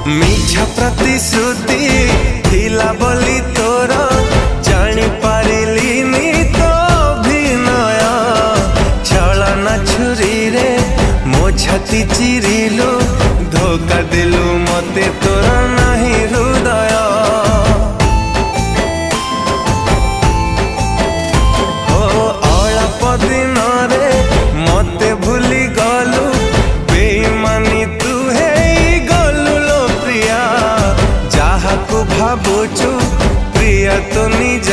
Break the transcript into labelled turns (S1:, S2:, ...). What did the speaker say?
S1: मिछ प्रतिश्रुति थिला बोली तोर जानी पारिलिनी तो अभिनय छलना छुरी रे मो छाती चिरिलु धोखा देलु मते तोर नाही हृदय हो अल्प दिन रे मते भूली गलु बेईमानी तू है गलु लो प्रिया जहा को भावुचु प्रिया तो निज